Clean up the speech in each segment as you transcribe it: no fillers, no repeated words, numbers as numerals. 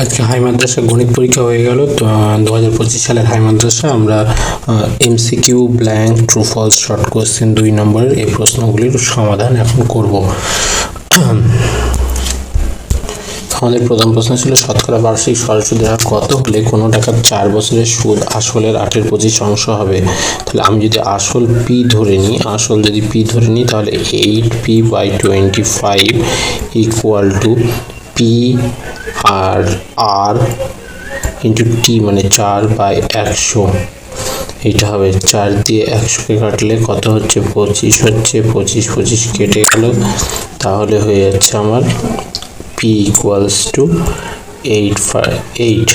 আজকে হাই মাদ্রাসা গণিত পরীক্ষা হয়ে গেল। তো 2025 সালের হাই মাদ্রাসা আমরা MCQ blank true false short question 2 নম্বরের এই প্রশ্নগুলির সমাধান এখন করব। আমাদের প্রথম প্রশ্ন ছিল শতকরা বার্ষিক সরল সুদের হার কত হলে কোনো টাকার 4 বছরের সুদ আসলের 8/25 হবে। তাহলে আমি যদি আসল পি ধরে নিই, তাহলে 8p/25 equal to P R into T মানে 4/100। এটা হবে 4 দিয়ে 100কে কাটলে কত হচ্ছে 25 হচ্ছে, 25 কেটে গেল, তাহলে হয়ে যাচ্ছে আমার পি ইকুয়ালস টু 8।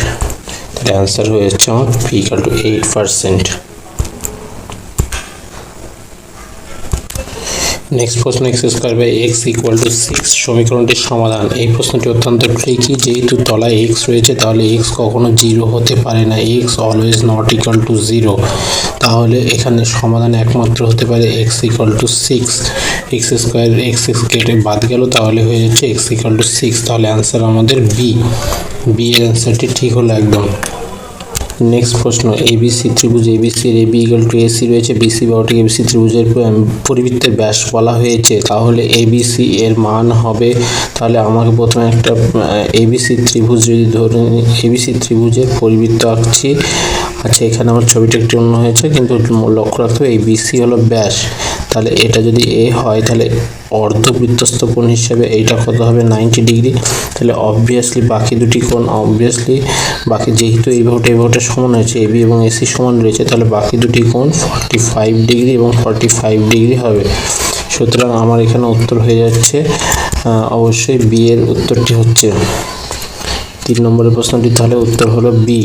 তাহলে অ্যান্সার হয়ে যাচ্ছে আমার পি ইকুয়াল টু 8%। নেক্সট প্রশ্ন x² ইকুয়াল টু 6 সমীকরণটির সমাধান। এই প্রশ্নটি অত্যন্ত ট্রিকি, যেহেতু তলায় x রয়েছে তাহলে x কখনো 0 হতে পারে না, x always not equal to 0। তাহলে এখানে সমাধান একমাত্র হতে পারে x ইকুয়াল টু 6। x² কেটে বাদ গেল, তাহলে হয়ে যাচ্ছে x ইকুয়াল টু 6। তাহলে অ্যান্সার আমাদের বি এর অ্যান্সারটি ঠিক হলো একদম। নেক্সট প্রশ্ন, এবিসি ত্রিভুজ এবিসির এবি ইকুয়াল টু এসি রয়েছে, বিসি বাহুটি এবিসি ত্রিভুজের পরিবৃত্তের ব্যাস বলা হয়েছে, তাহলে এবিসি এর মান হবে, তাহলে আমাকে প্রথমে একটা এবিসি ত্রিভুজ যদি ধরে এবিসি ত্রিভুজের পরিবৃত্ত আঁকছি। আচ্ছা, এখানে আমার ছবিটা একটু অন্য হয়েছে, কিন্তু লক্ষ্য রাখতে হবে এই বিসি হলো ব্যাস। তাহলে এটা যদি এ হয় তাহলে অর্ধবৃত্তস্থ কোণ হিসেবে এইটা কত হবে 90 ডিগ্রি। তাহলে অবভিয়াসলি বাকি দুটি কোণ যেহেতু এই বাহুটা সমান হয়েছে, এবি এবং এসি সমান রয়েছে, তাহলে বাকি দুটি কোণ 45 ডিগ্রি এবং 45 ডিগ্রি হবে। সুতরাং আমার এখানে উত্তর হয়ে যাচ্ছে অবশ্যই বি এর উত্তরটি হচ্ছে 3 নম্বরের প্রশ্নটি, তাহলে উত্তর হলো বি।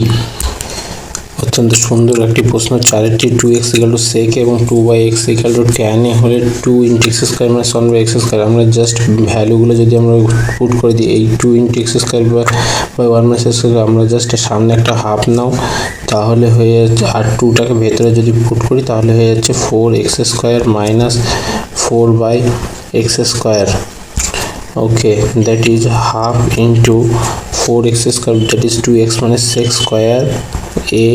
অত্যন্ত সুন্দর একটি প্রশ্ন। 4টি 2x ইকুয়াল টু sec এবং 2/x equal to tan a হলে 2 × x² মানে 1/x²। আমরা জাস্ট ভ্যালুগুলো যদি আমরা পুট করে দিই, এই 2 × x² বা 1/x², আমরা জাস্ট সামনে একটা হাফ নাও, তাহলে হয়ে যাচ্ছে, আর 2টাকে ভেতরে যদি পুট করি তাহলে হয়ে যাচ্ছে 4x² minus 4/x²। Okay, that is half into 4x² that is 2x মানে sec² a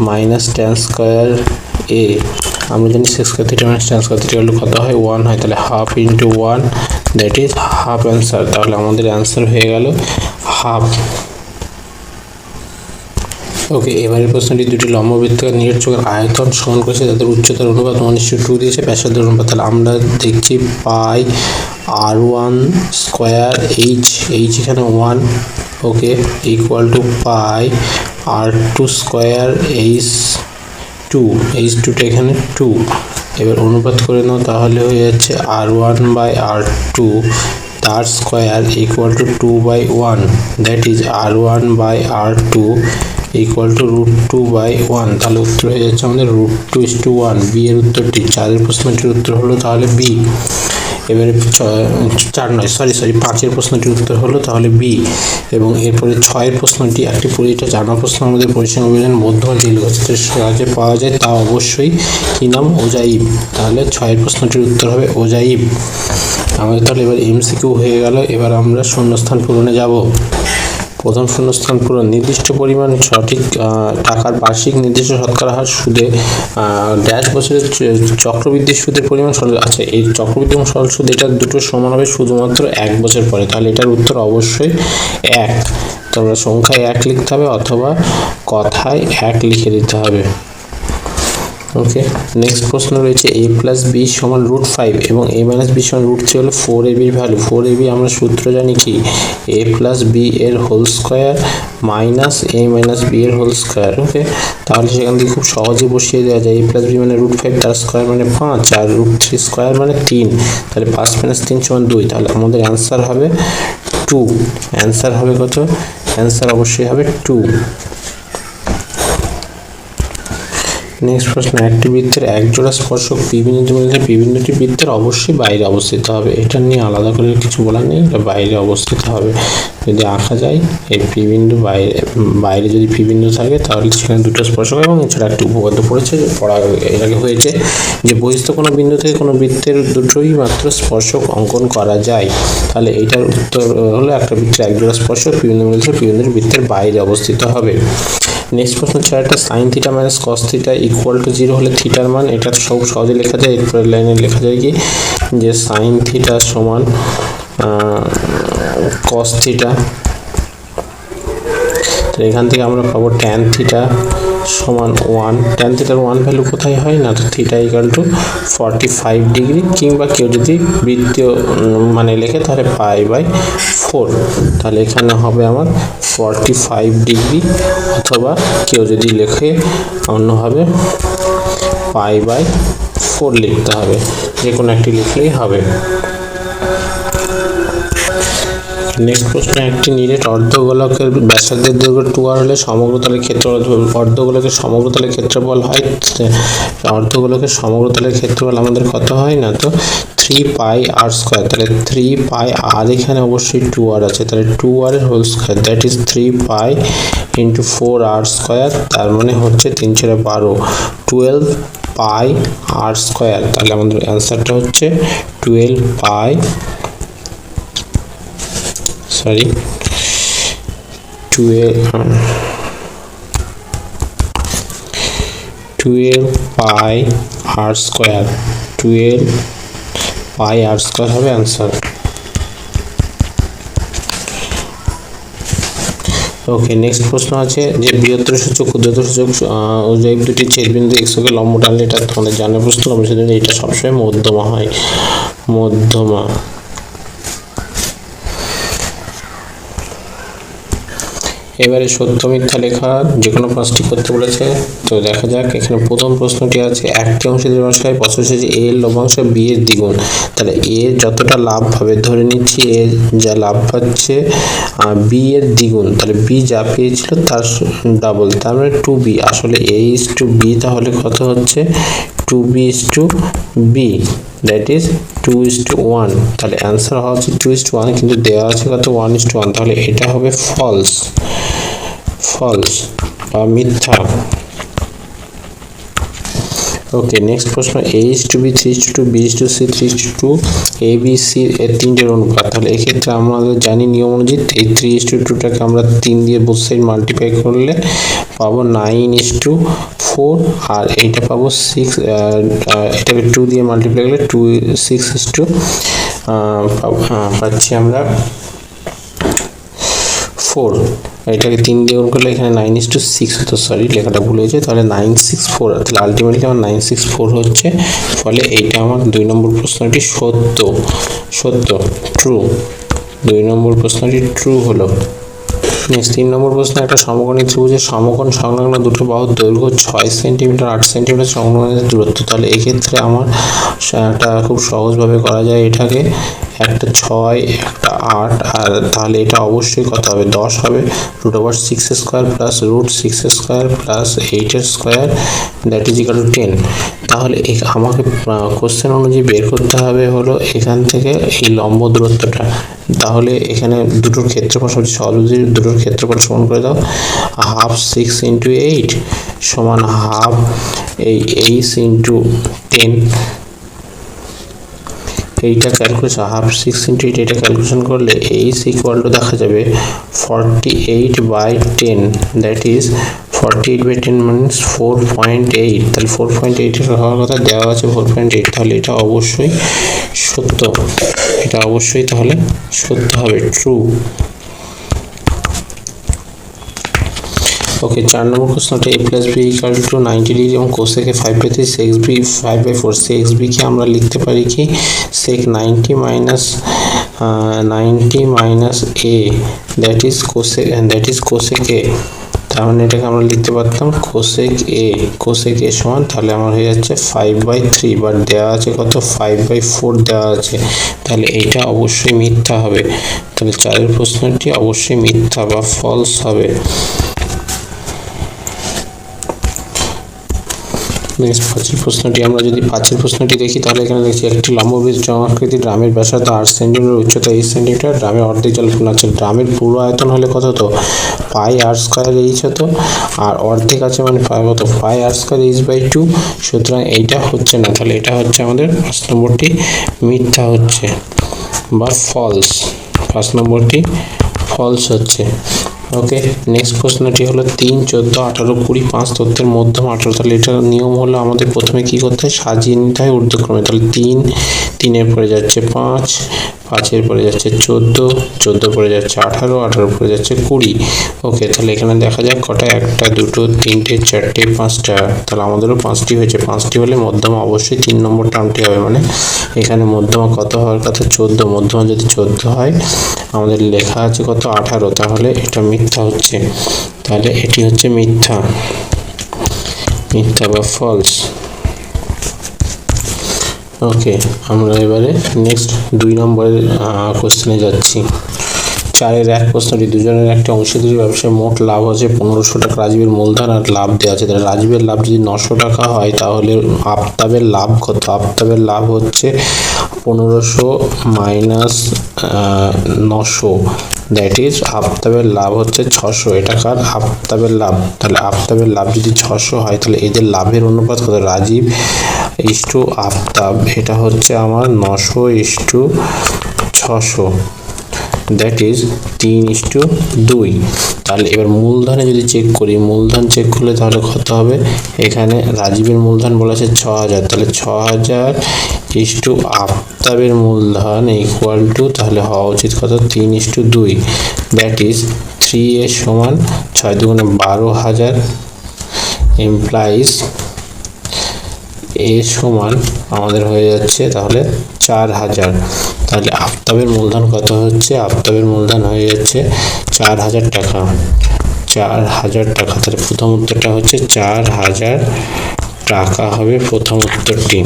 minus tan² a। আমরা জানি sec² θ মাইনাস tan² θ হলে কত হয় 1 হয়, তাহলে half into 1 that is half answer. তাহলে আমাদের অ্যান্সার হয়ে গেল হাফ। ওকে, এবারের প্রশ্নটি দুটি লম্ববৃত্তাকার নিরেটচকের আয়তন সমান করেছে, তাদের উচ্চতার অনুপাত 1:2 দিয়েছে, ব্যাসার্ধের অনুপাত। তাহলে আমরা দেখছি পাই r1² h এখানে 1, ওকে, ইকুয়াল টু পাই r2² h2টা এখানে 2। এবার অনুপাত করে নাও, তাহলে হয়ে যাচ্ছে r1/r2 তার square equal to 2/1, that is r1/r2 equal to √2/1। তাহলে উত্তর হয়ে যাচ্ছে আমাদের √2:1। বি এর উত্তরটি 4 প্রশ্নটির উত্তর হলো তাহলে বি। এবারে 5 প্রশ্নটির উত্তর হলো তাহলে বি। এবং এরপরে 6 প্রশ্নটি একটি পরিটা জানা প্রশ্ন আমাদের পরিসীমা অভিযান মধ্যমান দীর্ঘক্ষেত্রের সাহায্যে পাওয়া যায়, তা অবশ্যই কি নাম ওজাইব। তাহলে 6 প্রশ্নটির উত্তর হবে ওজাইব। আমাদের তাহলে এবার এমসিকিউ হয়ে গেল। এবার আমরা শূন্যস্থান পূরণে যাব। প্রথম শূন্যস্থান পূরণ, নির্দিষ্ট পরিমাণ সঠিক টাকার বার্ষিক নির্দিষ্ট শতকরা হার সুদে ড্যাশ বছরের চক্রবৃদ্ধি সুদের পরিমাণ সরল। আচ্ছা, এই চক্রবৃদ্ধি এবং সরল সুদ এটা দুটো সমান হবে শুধুমাত্র 1 বছর পরে, তাহলে এটার উত্তর অবশ্যই 1। তোমরা সংখ্যায় 1 লিখতে হবে অথবা কথায় 1 লিখে দিতে হবে। ওকে, নেক্সট প্রশ্ন রয়েছে a+b সমান √5 এবং a-b সমান √3 হলো 4ab এর ভ্যালু। 4ab আমরা সূত্র জানি কি a+b এর হোল স্কয়ার মাইনাস a-b এর হোল স্কয়ার। ওকে, তাহলে সেখান থেকে খুব সহজে বসিয়ে দেওয়া যায়, a+b মানে √5, তার স্কয়ার মানে 5, আর √3 স্কয়ার মানে 3, তাহলে 5 - 3 = 2। তাহলে আমাদের অ্যান্সার হবে 2। অ্যান্সার হবে কত? অ্যান্সার অবশ্যই হবে 2। নেক্সট প্রশ্ন, একটি বৃত্তের এক জোড়া স্পর্শক বিন্দুটি বৃত্তের অবশ্যই বাইরে অবস্থিত হবে। এটা নিয়ে আলাদা করে কিছু বলার নেই, এটা বাইরে অবস্থিত হবে। যদি আঁকা যায় এই পি বিন্দু বাইরে যদি পি বিন্দু থাকে তাহলে সেখানে দুটো স্পর্শক এবং এছাড়া একটি উপপাদ্য পড়েছে পড়া এর আগে হয়েছে যে বহিস্থ কোনো বিন্দু থেকে কোনো বৃত্তের দুটোই মাত্র স্পর্শক অঙ্কন করা যায়। তাহলে এইটার উত্তর হলো একটা বৃত্তের একজোড়া স্পর্শক পি বিন্দু মিলছে পি বিন্দুর বৃত্তের বাইরে অবস্থিত হবে। নেক্সট প্রশ্ন হচ্ছে একটা sine theta minus cos theta equal two 0 হলে থিটার মান, এটা তো সব সহজে লেখা যায়। এরপরের লাইনে লেখা যায় কি যে সাইন থিটা সমান কস থিটা, তো এখান থেকে আমরা পাবো ট্যান থিটা সমান 1। ট্যান থিটার 1 ভ্যালু কোথায় হয় না, তো থিটা ইকুয়াল টু 45 ডিগ্রি, কিংবা কেউ যদি বৃত্তীয় মানে লেখে তাহলে π/4, তাহলে এখানে হবে আমার 45 ডিগ্রি, অথবা কেউ যদি লেখে অন্যভাবে π/4 লিখতে হবে, যে কোনো একটি লিখলেই হবে। নেক্সট প্রশ্ন, একটি নিরেট অর্ধগোলকের ব্যাসার্ধের দৈর্ঘ্য 2r হলে সমগ্রতলের ক্ষেত্রফল, অর্ধগোলকের সমগ্রতলের ক্ষেত্রফল হয়, অর্ধগোলকের সমগ্রতলের ক্ষেত্রফল আমাদের কত হয় না, তো 3πr², তাহলে 3πr এখানে অবশ্যই 2r আছে, তাহলে 2r এর whole square that is 3π × 4r², তার মানে হচ্ছে 3×12 12πr², তাহলে আমাদের অ্যান্সারটা হচ্ছে 12π 12πr² হবে অ্যান্সার। ওকে, নেক্সট প্রশ্ন আছে যে বৃহত্তর সূচক ক্ষুদ্রতর সূচক এই দুটি ছেদবিন্দু এক্সকে লম্ব টানলে, এটা তোমাদের জানার প্রশ্ন, লম্ব ছেদবিন্দু এটা সবসময় মধ্যমা হয়, মধ্যমা। এবারে সত্য মিথ্যা লেখা যে কোনো পাঁচটি করতে বলেছে, তো দেখা যাক। এখানে প্রথম প্রশ্নটি আছে একটি অংশের দ্বিগুণাংশ বছর শেষে এ এর লভ্যাংশ বি এর দ্বিগুণ, তাহলে এ যতটা লাভ পাবে ধরে নিচ্ছি এ যা লাভ পাচ্ছে বি এর দ্বিগুণ, তাহলে বি যা পেয়েছিল তার ডাবল, তার মানে 2b, আসলে a/b তাহলে কত হচ্ছে 2b/b, দ্যাট ইজ 2:1, তাহলে অ্যান্সার হওয়া হচ্ছে 2:1, কিন্তু দেওয়া আছে কত 1:1, তাহলে এটা হবে ফলস বা মিথ্যা। ওকে, নেক্সট প্রশ্ন a/b 3:2, b/c 3:2, abc এর তিনটের অনুপাত, তাহলে এক্ষেত্রে আমরা জানি নিয়ম অনুযায়ী এই 3:2টাকে আমরা 3 দিয়ে বোথ সাইড মাল্টিপ্লাই করলে পাবো 9:4, আর এইটা পাবো 6, এটাকে 2 দিয়ে মাল্টিপ্লাই করলে 6:, পাচ্ছি আমরা 4, এটাকে 3 দিয়ে গুণ করলে এখানে 9:6 হতো, সরি লেখাটা ভুল হয়েছে, তাহলে 964, তাহলে আলটিমেটলি আমার 964 হচ্ছে, ফলে এইটা আমার 2 নম্বর প্রশ্নটি সত্য ট্রু, 2 নম্বর প্রশ্নটি ট্রু হলো। নেক্সট 3 নম্বর প্রশ্ন, একটা সমকোণী ত্রিভুজের সমকোণ সংলগ্ন দুটো বাহুর দৈর্ঘ্য 6 সেন্টিমিটার 8 সেন্টিমিটার সংলগ্ন দূরত্ব, তাহলে এক্ষেত্রে আমার একটা খুব সহজভাবে করা যায়, এটাকে একটা 6 একটা 8, আর তাহলে এটা অবশ্যই কত হবে 10 হবে, √6² plus √6² plus 8² that is equal to 10। তাহলে আমাকে কোশ্চেন অনুযায়ী বের করতে হবে হলো এখান থেকে এই লম্ব দূরত্বটা, তাহলে এখানে দুটোর ক্ষেত্রফল সবচেয়ে সহজ, দুটোর ক্ষেত্রফল সমান করে দাও, 1/2 6 × 8 সমান 1/2 এই 8 × 10, এইটা ক্যালকুলেশন 1/2 6 × 8 এটা ক্যালকুলেশন করলে h ইকুয়াল টু দেখা যাবে 48/10, দ্যাট ইজ 48/10 মিনস 4.8, তাহলে 4.8 এর হওয়ার কথা, দেওয়া আছে 4.8, তাহলে এটা অবশ্যই সত্য, এটা অবশ্যই তাহলে সত্য হবে, ট্রু। ওকে, 4 নম্বর প্রশ্নটা a + b = 90 ডিগ্রি এবং cosec a 5/3 sec b 5/4, sec b কে আমরা লিখতে পারি কি sec 90 - a, that is cosec a, তার মানে এটাকে আমরা লিখতে পারতাম cosec a সমান, তাহলে আমার হয়ে যাচ্ছে 5/3, বাট দেওয়া আছে কত 5/4 দেওয়া আছে, তাহলে এইটা অবশ্যই মিথ্যা হবে, তাহলে 4 প্রশ্নটি অবশ্যই মিথ্যা বা ফলস হবে। নেক্সট পাঁচের প্রশ্নটি আমরা যদি পাঁচের প্রশ্নটি দেখি তাহলে এখানে দেখছি একটি লম্ববৃত্ত চক্রাকৃতি ড্রামের ব্যাসার্ধ 8 সেন্টিমিটার, উচ্চতা 8 সেন্টিমিটার, ড্রামের অর্ধেক জল আছে। ড্রামের পুরো আয়তন হলে কত হতো? পাই আর স্কয়ার এইচ হতো, আর অর্ধেক আছে মানে কত? পাই আর স্কয়ার এইচ বাই 2। সুতরাং এইটা হচ্ছে না, তাহলে এটা হচ্ছে আমাদের 5 নম্বরটি মিথ্যা হচ্ছে বা ফলস। 5 নম্বরটি ফলস হচ্ছে। ওকে, নেক্সট প্রশ্নটি হলো 3, 14, 18, 20, 5 তথ্যের মধ্যম 18। তাহলে এটার নিয়ম হলো আমাদের প্রথমে কি করতে হয়? সাজিয়ে নিতে হয় ঊর্ধ্বক্রমে। তাহলে 3, 3-এর পরে যাচ্ছে 5, 5-এর পরে যাচ্ছে 14, 14 পরে যাচ্ছে 18, 18 পরে যাচ্ছে 20। ওকে, তাহলে এখানে দেখা যাক কটা, 1টা 2টো 3টে 4টে 5টা। তাহলে আমাদেরও 5টি হয়েছে। 5টি হলে মধ্যমা অবশ্যই 3 নম্বর টার্মটি হবে, মানে এখানে মধ্যমা কত হওয়ার কথা? 14। মধ্যমা যদি 14 হয়, আমাদের লেখা আছে কত? 18। তাহলে এটা মিথ্যা হচ্ছে, তাহলে এটি হচ্ছে মিথ্যা, মিথ্যা বা ফলস। ওকে, আমরা এবারে নেক্সট 2 নম্বরের কোশ্চেনে যাচ্ছি। 4-এর 1 প্রশ্নটি দুজনের একটা অংশীদারি ব্যবসায় মোট লাভ আছে 1500 টাকা। রাজীবের মূলধন আর লাভ দেওয়া আছে। তাহলে রাজীবের লাভ যদি 900 টাকা হয়, তাহলে আফতাবের লাভ কত? আফতাবের লাভ হচ্ছে 1500 মাইনাস 900, দ্যাট ইজ আফতাবের লাভ হচ্ছে 600। এটা কার? আফতাবের লাভ। তাহলে আফতাবের লাভ যদি 600 হয়, তাহলে এদের লাভের অনুপাত কত? রাজীব ইস্টু আফতাব, এটা হচ্ছে আমার 900 ইস্টু 600, দ্যাট ইজ 3:2। তাহলে এবার মূলধনে যদি চেক করি, মূলধন চেক করলে তাহলে কত হবে? এখানে রাজীবের মূলধন বলা আছে 6000, তাহলে 6000 ইস্টু আফতাবের মূলধন ইকুয়াল টু, তাহলে হওয়া উচিত কত? 3:2, দ্যাট ইজ 3 এর সমান 6 দুগুণে 12,000 ইমপ্লাইজ এ সমান আমাদের হয়ে যাচ্ছে তাহলে 4000। তাহলে আফতাবের মূলধন কত হচ্ছে? আফতাবের মূলধন হয়ে যাচ্ছে 4000 টাকা, 4000 টাকা। তাহলে প্রথম উত্তরটা হচ্ছে 4000 টাকা হবে প্রথম উত্তরটি।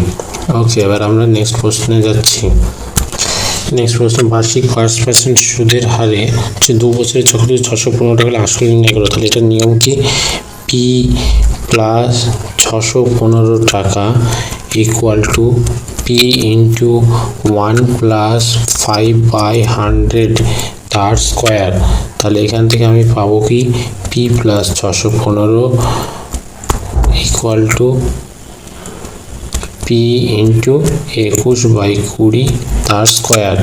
ওকে, এবার আমরা নেক্সট প্রশ্নে যাচ্ছি। নেক্সট প্রশ্ন, বার্ষিক 5% সুদের হারে 2 বছরের চক্রবৃদ্ধি 615 টাকা আসল নির্ণয় করো। তাহলে এটার নিয়ম কি? পি প্লাস 615 টাকা equal to P into 1 plus 5/100 তার স্কোয়ার। তাহলে এখান থেকে আমি পাবো কি? P plus 615 equal to P into 21/20 তার স্কোয়ার।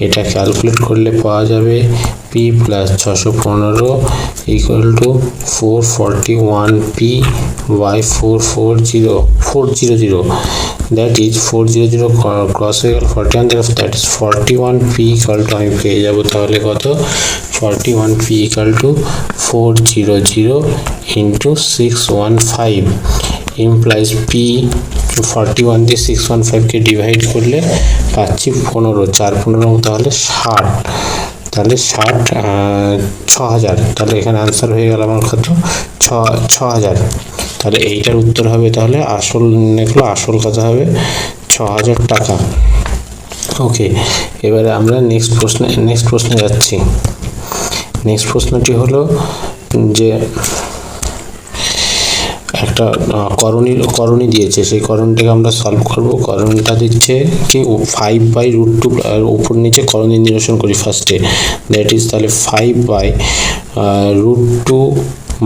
এটা ক্যালকুলেট করলে পাওয়া যাবে P plus 615 equal to 441p by 400, that is 400 cross হয়ে গেল 41, that is 41p equal to আমি পেয়ে যাবো তাহলে কত? 41p equal to 400 into 615 implies P 41 দিয়ে 615কে ডিভাইড করলে পাচ্ছি 15, 4 15 তাহলে 60, তাহলে 6000। তাহলে এখানে আনসার হয়ে গেল আমার কত? 6000। তাহলে এইটার উত্তর হবে, তাহলে আসল নির্ণয় আসল কথা হবে 6000 টাকা। ওকে, এবারে আমরা নেক্সট প্রশ্নে যাচ্ছি। নেক্সট প্রশ্নটি হলো যে একটা করণী দিয়েছে, সেই করণীটাকে আমরা সলভ করব। করণীটা দিচ্ছে কি? 5/√2 উপর নিচে করণী নিরসন করি ফার্স্টে, দ্যাট ইজ তাহলে 5/√2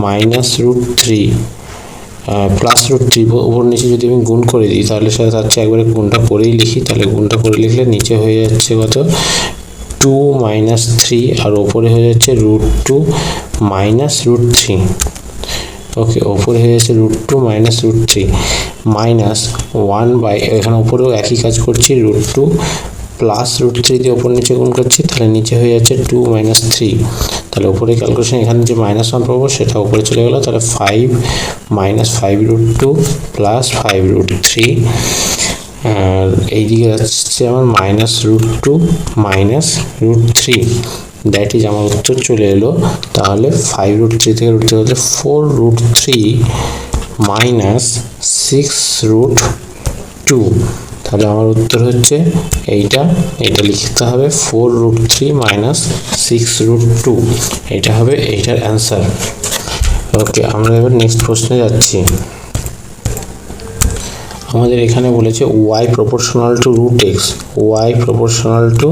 মাইনাস √3 প্লাস √3 উপর নিচে যদি আমি গুণ করে দিই, তাহলে সেটা তার চেয়ে একবারে গুণটা করেই লিখি। তাহলে গুণটা করে লিখলে নিচে হয়ে যাচ্ছে কত? 2 মাইনাস 3, আর ওপরে হয়ে যাচ্ছে √2 মাইনাস √3। ওকে, ওপরে হয়ে যাচ্ছে √2 মাইনাস √3 মাইনাস 1 বাই, এখানে ওপরেও একই কাজ করছি, √2 প্লাস √3 দিয়ে ওপর নিচে গুণ করছি, তাহলে নিচে হয়ে যাচ্ছে 2 মাইনাস 3। তাহলে ওপরে ক্যালকুলেশন এখানে যে -1 পাবো সেটা উপরে চলে গেল, তাহলে 5 মাইনাস 5√2 প্লাস 5√3, আর এইদিকে যাচ্ছে আমার -√2 মাইনাস √3, দ্যাট ইজ আমার উত্তর চলে এলো। তাহলে 5√3 থেকে √3 হচ্ছে 4√3 মাইনাস 6√2। তাহলে আমার উত্তর হচ্ছে এইটা লিখতে হবে 4√3 মাইনাস 6√2, এটা হবে এইটার অ্যান্সার। ওকে, আমরা এবার নেক্সট প্রশ্নে যাচ্ছি। আমাদের এখানে বলেছে y proportional to root x, y proportional to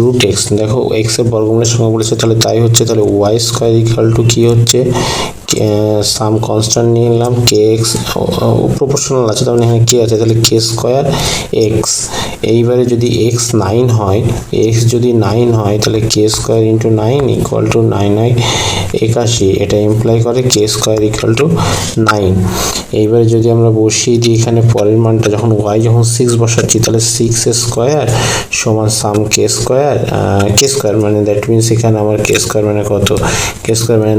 root x. দেখো এক্স এর বর্গমূলের সঙ্গে বলেছে, তাহলে তাই হচ্ছে। তাহলে y স্কয়ার ইকুয়াল টু কি হচ্ছে, সাম কনস্ট্যান্ট নিয়ে নিলাম কে এক্স, প্রপোর্শনাল আছে তার মানে এখানে কে আছে, তাহলে কে স্কয়ার এক্স। এইবারে যদি এক্স 9 হয়, এক্স যদি 9 হয় তাহলে কে স্কয়ার ইন্টু 9 ইকুয়াল টু 9 হয় 81। এটা ইমপ্লাই করে কে স্কয়ার ইকুয়াল টু 9। এইবারে যদি আমরা বসিয়ে দিই এখানে পরের মানটা, যখন y যখন 6 বসাচ্ছি, তাহলে 6 স্কয়ার সমান সাম কে স্কয়ার মানে দ্যাট মিনস এখানে আমার কে স্কয়ার মানে কত, কে স্কয়ার মানে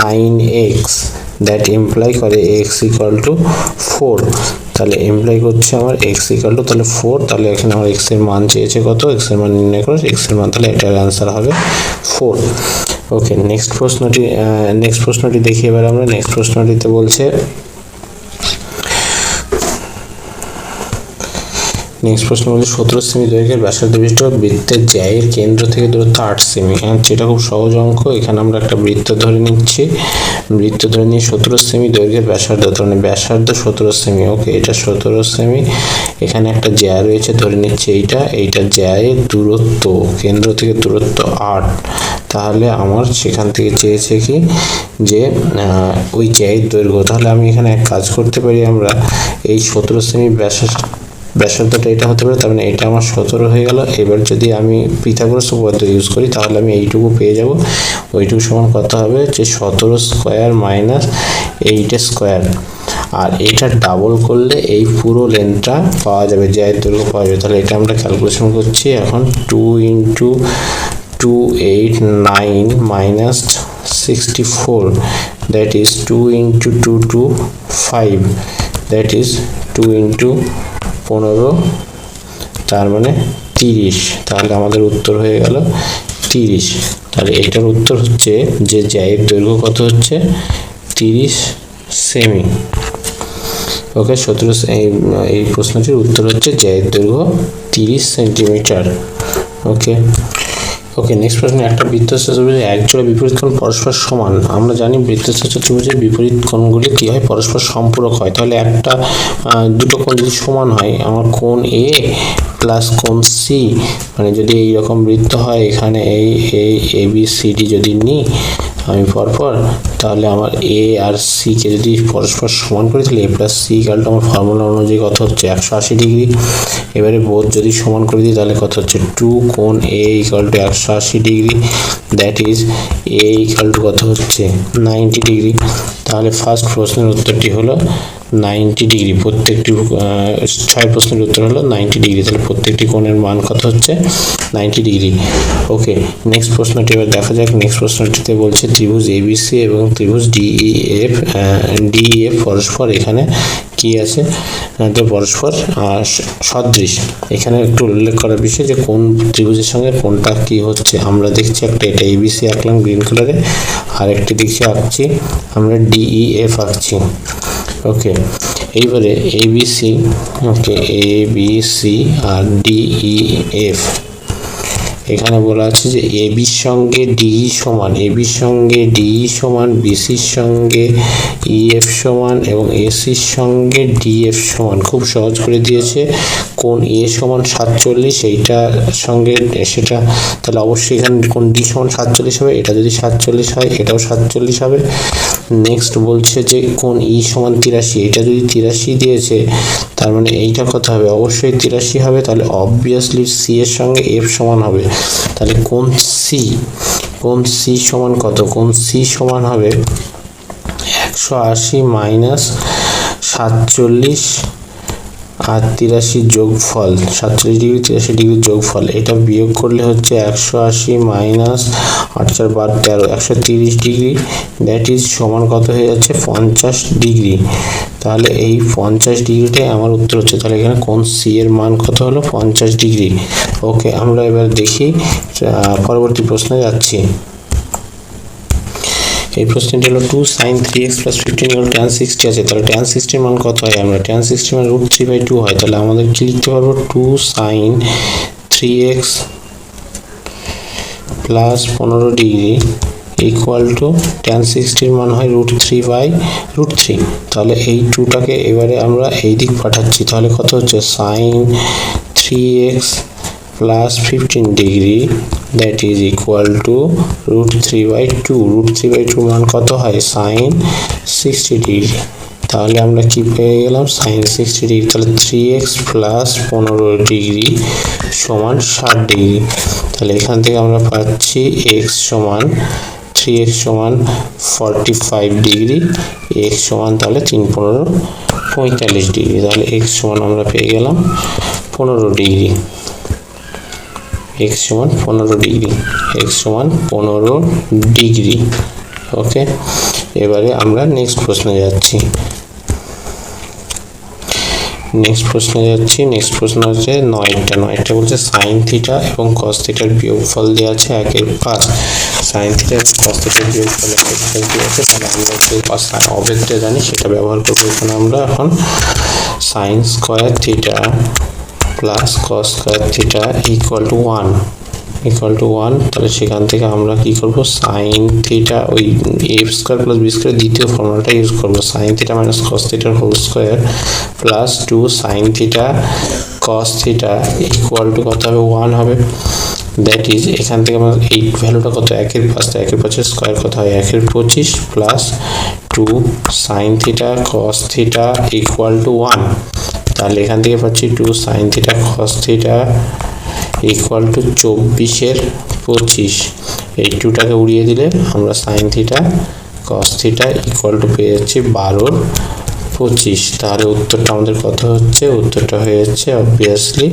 9x, দ্যাট ইমপ্লাই করে x ইকুয়াল টু 4। তাহলে ইমপ্লাই করছে আমার x ইকুয়াল টু তাহলে 4। তাহলে এখানে আমার x এর মান চেয়েছে কত, x এর মান নির্ণয় করে, x এর মান, তাহলে এটার অ্যান্সার হবে 4। ওকে, নেক্সট প্রশ্নটি দেখি এবার আমরা। নেক্সট প্রশ্নটিতে বলছে, নেক্সট প্রশ্ন বলছে 17 সেমি দৈর্ঘ্যের ব্যাসার্ধ বিশিষ্ট বৃত্তের জ্যায়ের কেন্দ্র থেকে দূরত্ব 8 সেমি। যেটা খুব সহজ অঙ্ক। এখানে আমরা একটা বৃত্ত ধরে নিচ্ছি, বৃত্ত ধরে নিয়ে 17 সেমি দৈর্ঘ্যের ব্যাসার্ধ, মানে ব্যাসার্ধ 17 সেমি। ওকে, এটা 17 সেমি। এখানে একটা জ্যা রয়েছে, ধরে নিচ্ছি এইটা জ্যায়ের দূরত্ব, কেন্দ্র থেকে দূরত্ব 8। তাহলে আমার সেখান থেকে চেয়েছে কি যে ওই জ্যায়ের দৈর্ঘ্য। তাহলে আমি এখানে এক কাজ করতে পারি, আমরা এই 17 সেমি ব্যাসার্ধটা এটা হতে পারে, তার মানে এটা আমার 17 হয়ে গেল। এবার যদি আমি পিথাগোরাস উপপাদ্য ইউজ করি তাহলে আমি এইটুকু পেয়ে যাব। ওইটুকু সমান কত হবে, যে 17 স্কয়ার মাইনাস 8 স্কয়ার, আর এটা ডাবল করলে এই পুরো লেন্থটা পাওয়া যাবে, জ্যায়ের দৈর্ঘ্য পাওয়া যাবে। তাহলে এটা আমরা ক্যালকুলেশন করছি এখন। 2 into 289 minus 64, that is 2 into 2 two 5, that is 2 into 15, তার মানে 30। তাহলে আমাদের উত্তর হয়ে গেল 30। তাহলে এটার উত্তর হচ্ছে যে জ্যায়ের দৈর্ঘ্য কত হচ্ছে 30 সেমি। ওকে, 17 এই প্রশ্নটির উত্তর হচ্ছে জ্যায়ের দৈর্ঘ্য 30 সেন্টিমিটার। ওকে, নেক্সট প্রশ্ন, একটা বৃত্তচাপ ত্রিভুজের এক জোড়া বিপরীত কোণ পরস্পর সমান। আমরা জানি বৃত্তচাপ ত্রিভুজের বিপরীত কোণগুলি কি হয়, পরস্পর সম্পূরক হয়। তাহলে একটা দুটো কোণ যদি সমান হয়, আমার কোণ এ প্লাস কোণ সি, মানে যদি এইরকম বৃত্ত হয়, এখানে এই ABCD যদি নিই আমি পরপর, তাহলে আমার এ আর সি কে যদি পরস্পর সমান করি, তাহলে এ প্লাস সি ইকুয়াল টু আমার ফর্মুলা অনুযায়ী কত হচ্ছে 180 ডিগ্রি। এবারে বোধ যদি সমান করে দিই তাহলে কত হচ্ছে 2 কোণ এ ইকুয়াল টু 180 ডিগ্রি, that is A equal to কত হচ্ছে 90 ডিগ্রি। তাহলে ফার্স্ট প্রশ্নের উত্তরটি হলো 90 ডিগ্রি। প্রত্যেকটি 6 প্রশ্নের উত্তর হলো 90 ডিগ্রি। তাহলে প্রত্যেকটি কোণের মান কত হচ্ছে 90 ডিগ্রি। ওকে, নেক্সট প্রশ্নটি এবার দেখা যাক। নেক্সট প্রশ্নটিতে বলছে ত্রিভুজ ABC এবং ত্রিভুজ DEF পরস্পর এখানে কি আছে, তো পরস্পর সদৃশ। এখানে একটু উল্লেখ করার বিষয় যে কোন ত্রিভুজের সঙ্গে কোনটা কি হচ্ছে। আমরা দেখছি একটা এটা ABC আঁকলাম গ্রিন কালারে, আর একটি দেখছি আঁকছি আমরা DEF আঁকছি। ওকে, এইবারে ABC, ওকে ABC আর DEF, এখানে বলা আছে যে ABর সঙ্গে DE সমান, ABর সঙ্গে DE সমান, BCর সঙ্গে EF সমান এবং ACর সঙ্গে DF সমান। খুব সহজ করে দিয়েছে। কোণ A সমান 47, এইটা সঙ্গে সেটা, তাহলে অবশ্যই এখানে কোণ D সমান 47 হবে। এটা যদি 47 হয় এটাও 47 হবে। নেক্সট বলছে যে কোণ E সমান 83, এটা যদি 83 দিয়েছে তার মানে এইটা কত হবে, অবশ্যই 83 হবে। তাহলে অবভিয়াসলি C এর সঙ্গে F সমান হবে। তাহলে কোণ C সমান কত, কোণ C সমান হবে 180 মাইনাস 47 আর 83 যোগফল, 47 ডিগ্রি 83 ডিগ্রি যোগফল, এটা বিয়োগ করলে হচ্ছে 180 মাইনাস 8 4 12 13, 130 ডিগ্রি, দ্যাট ইজ সমান কত হয়ে যাচ্ছে 50 ডিগ্রি। তাহলে এই 50 ডিগ্রিটাই আমার উত্তর হচ্ছে। তাহলে এখানে কোণ সি এর মান কত হলো 50 ডিগ্রি। ওকে, আমরা এবার দেখি পরবর্তী প্রশ্নে যাচ্ছি। এই প্রশ্নটি হলো 2 sin 3x plus 15 equal tan 60 আছে। তাহলে tan 60 এর মান কত হয়, আমরা tan 60 মান √3/2 হয়। তাহলে আমাদের কি লিখতে পারবো, 2 sin 3x plus 15 degree equal to tan 60 মান হয় √3/√3। তাহলে এই 2টাকে এবারে আমরা এই দিক পাঠাচ্ছি, তাহলে কত হচ্ছে sin 3x plus 15 degree that is equal to √3/2। √3/2 মান কত হয় sin 60 ডিগ্রি। তাহলে আমরা কি পেয়ে গেলাম sin 60 ডিগ্রি, তাহলে 3x plus 15 ডিগ্রি সমান 60 ডিগ্রি। তাহলে এখান থেকে আমরা পাচ্ছি x সমান 3x সমান 45 ডিগ্রি, x সমান তাহলে 3×15 45 ডিগ্রি। তাহলে x সমান আমরা পেয়ে গেলাম 15 ডিগ্রি, x সমান 15 ডিগ্রি, x সমান 15 ডিগ্রি। ওকে, এবারে আমরা নেক্সট প্রশ্নে যাচ্ছি। নেক্সট প্রশ্ন হচ্ছে 9টা বলছে sin থিটা এবং cos থিটার বিয়োগফল দেওয়া আছে 1/5। sin থিটা এবং cos থিটার বিয়োগফল 1/5 দেওয়া আছে, তাহলে আমরা যে অবেদটা জানি সেটা ব্যবহার করব। এখানে আমরা এখন sin square theta plus cos square theta equal to 1, তাহলে সেখান থেকে আমরা কি করব sin থিটা ওই a square plus b square দ্বিতীয় ফর্মুলাটা ইউজ করব, sin থিটা মাইনাস cos থিটার whole square plus 2 sin theta cos theta equal to কত হবে 1 হবে। দ্যাট ইজ এখান থেকে আমরা এই ভ্যালুটা কত 1/5 এর স্কয়ার কত হয় 1/25 plus 2 sin theta cos theta equal to 1। তাহলে এখান থেকে পাচ্ছি 2 sin theta cos theta equal two 24/25। এই 2টাকে উড়িয়ে দিলে আমরা sin theta cos theta equal two পেয়ে যাচ্ছি 12/25। তাহলে উত্তরটা আমাদের কত হচ্ছে, উত্তরটা হয়ে যাচ্ছে অবভিয়াসলি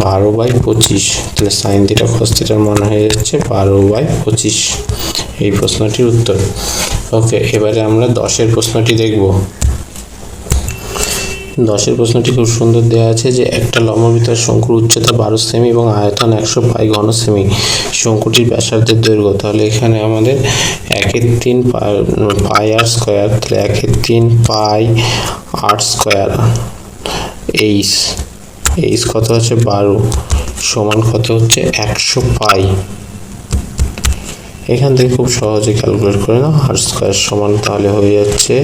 12/25। তাহলে sin থিটা cos থিটার মান হয়ে যাচ্ছে 12/25, এই প্রশ্নটির উত্তর। ওকে, এবারে আমরা 10এর প্রশ্নটি দেখব। 10এর প্রশ্নটি খুব সুন্দর দেওয়া আছে যে একটা লম্ববৃত্তাকার শঙ্কুর উচ্চতা 12 সেমি এবং আয়তন 100 পাই ঘন সেমি, শঙ্কুটির ব্যাসার্ধের দৈর্ঘ্য। তাহলে এখানে আমাদের 1/3 পাই আর স্কয়ার, তাহলে 1/3 পাই আর স্কয়ার এইচ কত হচ্ছে 12 সমান কত হচ্ছে 100 পাই। এখান থেকে খুব সহজে ক্যালকুলেট করে নাও, আর স্কয়ার সমান তাহলে হয়ে যাচ্ছে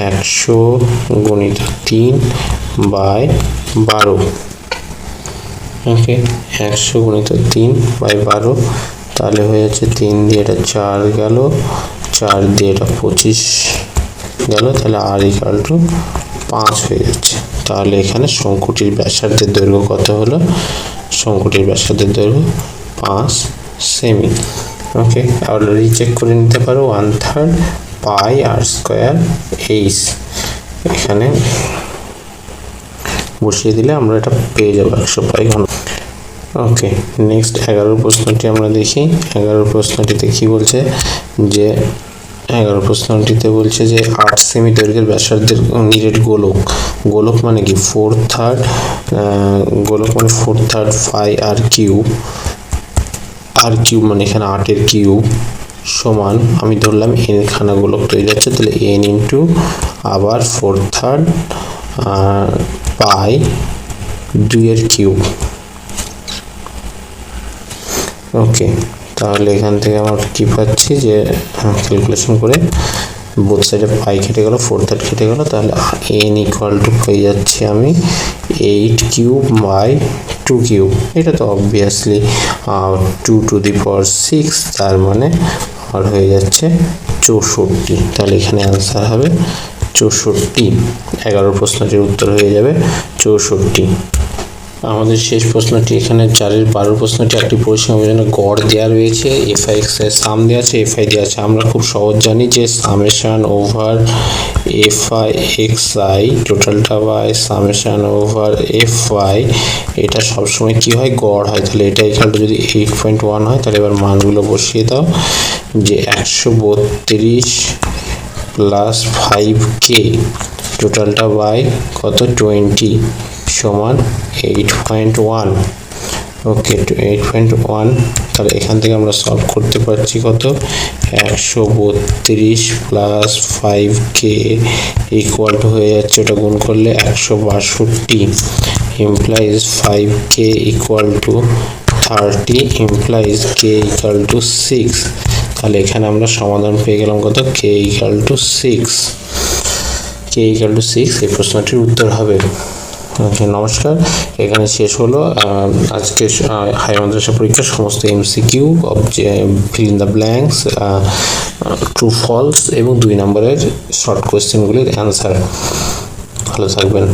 100 গুণিত 3/12। ওকে, 100 গুণিত 3/12, তাহলে হয়ে যাচ্ছে 3 দিয়ে এটা 4 গেল, 4 দিয়ে এটা 25 গেল, তাহলে আর ইকুয়াল টু 5 হয়ে যাচ্ছে। তাহলে এখানে শঙ্কুটির ব্যাসার্ধের দৈর্ঘ্য কত হলো, শঙ্কুটির ব্যাসার্ধের দৈর্ঘ্য 5 সেমি। ওকে, আবার রিচেক করে নিতে পারো 1/3 পাই আর স্কয়ার এইচ, এখানে বসিয়ে দিলে আমরা এটা পেয়ে যাবো 100 পাই ঘন। ওকে, নেক্সট 11 প্রশ্নটি আমরা দেখি। 11 প্রশ্নটিতে কি বলছে যে 11 প্রশ্নটিতে বলছে যে 8 সেমি দৈর্ঘ্যের ব্যাসার্ধের নিরেট গোলক মানে কি 4/3 গোলক মানে 4/3 পাই আর কিউব মানে এখানে 8 এর কিউব সমান, আমি ধরলাম n খানা গোলক তৈরি হচ্ছে, তাহলে n ইন্টু আবার 4/3 পাই 2 এর কিউব। ওকে, তাহলে এখান থেকে আমরা কি পাচ্ছি যে ক্যালকুলেশন করে বোথ সাইডে পাই কেটে গেল, 4/3 কেটে গেল, তাহলে n ইকুয়াল টু পেয়ে যাচ্ছি আমি 8 কিউব বাই 2 কিউব। এটা তো অবভিয়াসলি 2 টু দি পাওয়ার 6, তার মানে আর হয়ে যাচ্ছে 64। তাহলে এখানে অ্যান্সার হবে 64। 11 প্রশ্নটির উত্তর হয়ে যাবে 64। আমাদের শেষ প্রশ্নটি এখানে 4-এর 12 প্রশ্নটি একটি পরিসীমার জন্য গড় দেওয়া রয়েছে, f(x) এর সাম দেওয়া আছে, fi দেওয়া আছে। আমরা খুব সহজ জানি যে সামেশন ওভার fi(xi) টোটালটা বাই সামেশন ওভার fi, এটা সবসময় কি হয় গড় হয়। তাহলে এটা এখানে যদি 8.1 হয়, তাহলে এবার মানগুলো বসিয়ে দাও যে 132 প্লাস 5k টোটালটা বাই কত 20 সমান 8.1। ওকে, 8.1। তাহলে এখান থেকে আমরা সলভ করতে পারছি কত 132 প্লাস 5k ইকুয়াল টু হয়ে যাচ্ছে, ওটা গুণ করলে 162 implies 5k equal to 30 implies k equal to 6। তাহলে এখানে আমরা সমাধান পেয়ে গেলাম কত, k equal to 6। K equal to 6 এই প্রশ্নটির উত্তর হবে। ওকে, নমস্কার, এখানে শেষ হলো আজকে হাই মাদ্রাসা পরীক্ষার সমস্ত MCQ, fill in the blanks, true false এবং 2 নম্বরের শর্ট কোয়েশ্চেনগুলির অ্যান্সার। ভালো থাকবেন।